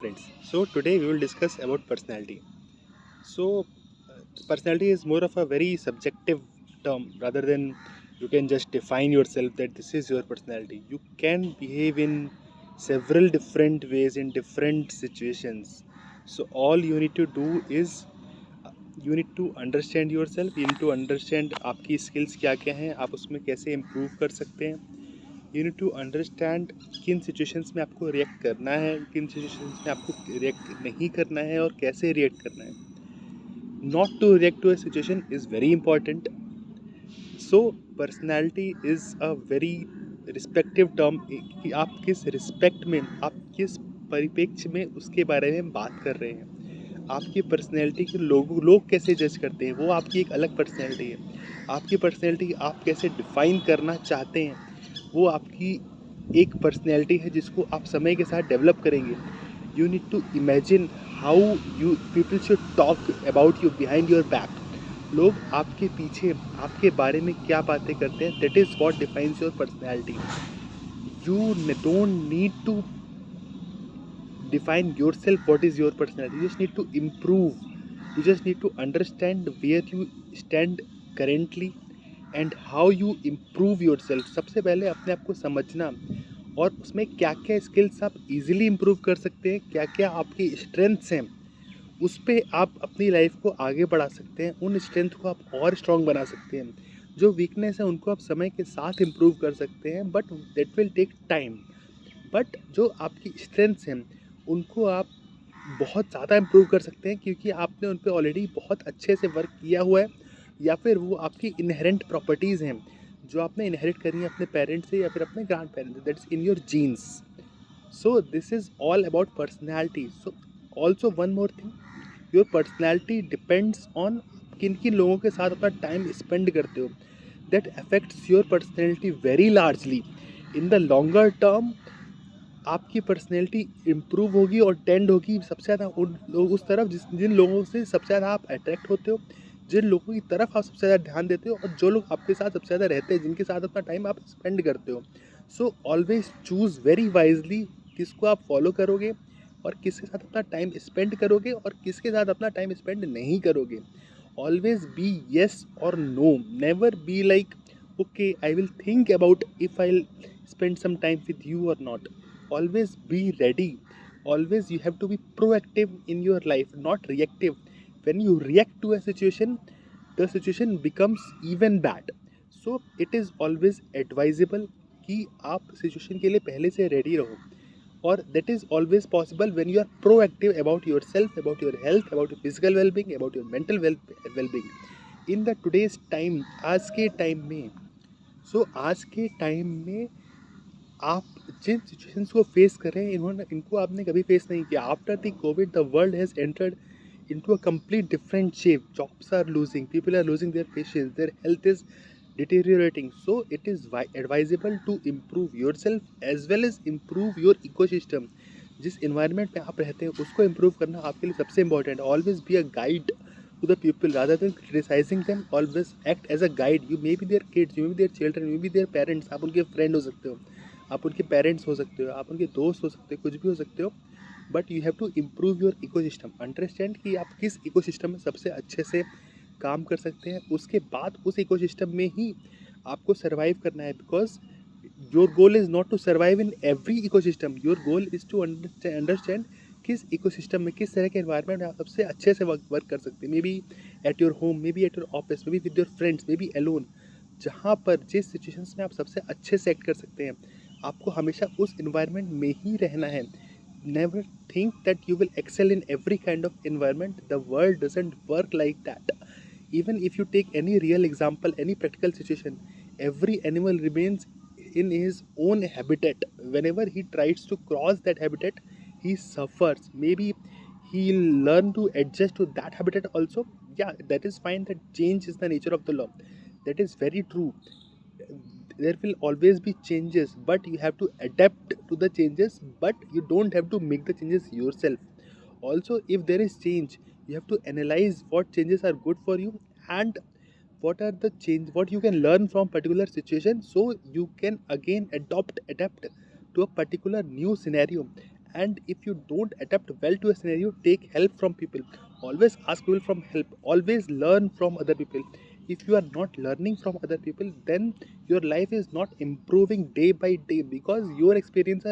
Friends. So today we will discuss about personality. So personality is more of a very subjective term rather than you can just define yourself that this is your personality. You can behave in several different ways in different situations. So all you need to do is you need to understand yourself. You need to understand आपकी skills क्या क्या हैं, आप उसमें कैसे improve कर सकते हैं. यू नीड टू अंडरस्टैंड किन सिचुएशंस में आपको रिएक्ट करना है, किन सिचुएशंस में आपको रिएक्ट नहीं करना है और कैसे रिएक्ट करना है. Not to react to a situation is very important. So personality is a very respective term कि आप किस रिस्पेक्ट में, आप किस परिप्रेक्ष्य में उसके बारे में बात कर रहे हैं. आपकी पर्सनैलिटी के लोग कैसे जज करते हैं वो आपकी एक अलग पर्सनैलिटी है. आपकी पर्सनैलिटी आप कैसे डिफ़ाइन करना चाहते हैं वो आपकी एक पर्सनैलिटी है जिसको आप समय के साथ डेवलप करेंगे. You need to imagine how you people should talk about you behind your back. लोग आपके पीछे आपके बारे में क्या बातें करते हैं, that is what defines your personality. You don't need to define yourself what is your personality. You just need to improve. You just need to understand where you stand currently and how you improve yourself. सबसे पहले अपने आप को समझना और उसमें क्या क्या स्किल्स आप इजीली इम्प्रूव कर सकते हैं, क्या क्या आपकी स्ट्रेंथ्स हैं, उस पर आप अपनी लाइफ को आगे बढ़ा सकते हैं. उन स्ट्रेंथ को आप और स्ट्रॉन्ग बना सकते हैं. जो वीकनेस है उनको आप समय के साथ इम्प्रूव कर सकते हैं, but that will take time. But जो आपकी स्ट्रेंथ्स हैं उनको आप बहुत ज़्यादा इम्प्रूव कर सकते हैं क्योंकि आपने उन पे ऑलरेडी बहुत अच्छे से वर्क किया हुआ है, या फिर वो आपकी इनहेरेंट प्रॉपर्टीज़ हैं जो आपने इनहेरिट करी हैं अपने पेरेंट्स से या फिर अपने ग्रैंड पेरेंट्स से. That's in your genes. So this is all about personality. So also one more thing, your personality depends on किन किन लोगों के साथ अपना टाइम स्पेंड करते हो. That affects your personality very largely. In the longer term आपकी personality improve होगी और टेंड होगी सबसे ज़्यादा उन लोग उस तरफ जिन लोगों से सबसे ज़्यादा आप अट्रैक्ट होते हो, जिन लोगों की तरफ आप सबसे ज़्यादा ध्यान देते हो और जो लोग आपके साथ सबसे ज़्यादा रहते हैं, जिनके साथ अपना टाइम आप स्पेंड करते हो. So always choose very wisely किसको आप फॉलो करोगे और किसके साथ अपना टाइम स्पेंड करोगे और किसके साथ अपना टाइम स्पेंड नहीं करोगे. ऑलवेज बी येस और no. Never be like okay I will think about if I spend some time with you or not. Always be ready. Always you have to be proactive in your life, not reactive. When you react to a situation, the situation becomes even bad. So it is always advisable कि आप situation के लिए पहले से ready रहो. और that is always possible when you are proactive about yourself, about your health, about your physical well-being, about your mental well-being. In the today's time, आज के टाइम में, आज के टाइम में आप जिन सिचुएशंस को फेस कर रहे हैं इनको आपने कभी फेस नहीं किया. After the Covid the world has entered into a complete different shape. Jobs are losing, people are losing their patience, their health is deteriorating. So it is advisable to improve yourself as well as improve your ecosystem. जिस environment में आप रहते हैं उसको improve करना आपके लिए सबसे important. Always be a guide to the people rather than criticizing them. Always act as a guide. You may be their kids, you may be their children, you may be their parents. आप उनके friend हो सकते हो, आप उनके parents हो सकते हो, आप उनके दोस्त हो सकते हो, कुछ भी हो सकते हो. But you have to improve your ecosystem. Understand कि आप किस इकोसिस्टम में सबसे अच्छे से काम कर सकते हैं. उसके बाद उस इकोसिस्टम में ही आपको सर्वाइव करना है. Because your goal is not to survive in every ecosystem. Your goal is to understand किस इकोसिस्टम में, किस तरह के एनवायरनमेंट में आप सबसे अच्छे से वर्क कर सकते हैं. Maybe at your home, maybe at your office, maybe with your friends, maybe alone. जहाँ पर जिस सिचुएशंस में आप सबसे अच्छे से एक्ट कर सकते हैं आपको हमेशा उस इन्वायरमेंट में ही रहना है. Never think that you will excel in every kind of environment. The world doesn't work like that. Even if you take any real example, any practical situation, every animal remains in his own habitat. Whenever he tries to cross that habitat, he suffers. Maybe he'll learn to adjust to that habitat also. Yeah, that is fine. That change is the nature of the law. That is very true. There will always be changes, but you have to adapt to the changes, but you don't have to make the changes yourself. Also, if there is change, you have to analyze what changes are good for you and what you can learn from particular situation, so you can again adapt to a particular new scenario. And if you don't adapt well to a scenario, take help from people. Always ask people from help. Always learn from other people. If you are not learning from other people, then your life is not improving day by day, because your experiences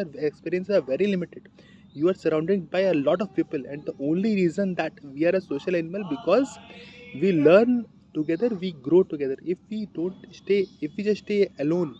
are very limited. You are surrounded by a lot of people, and the only reason that we are a social animal, because we learn together, we grow together. If we just stay alone,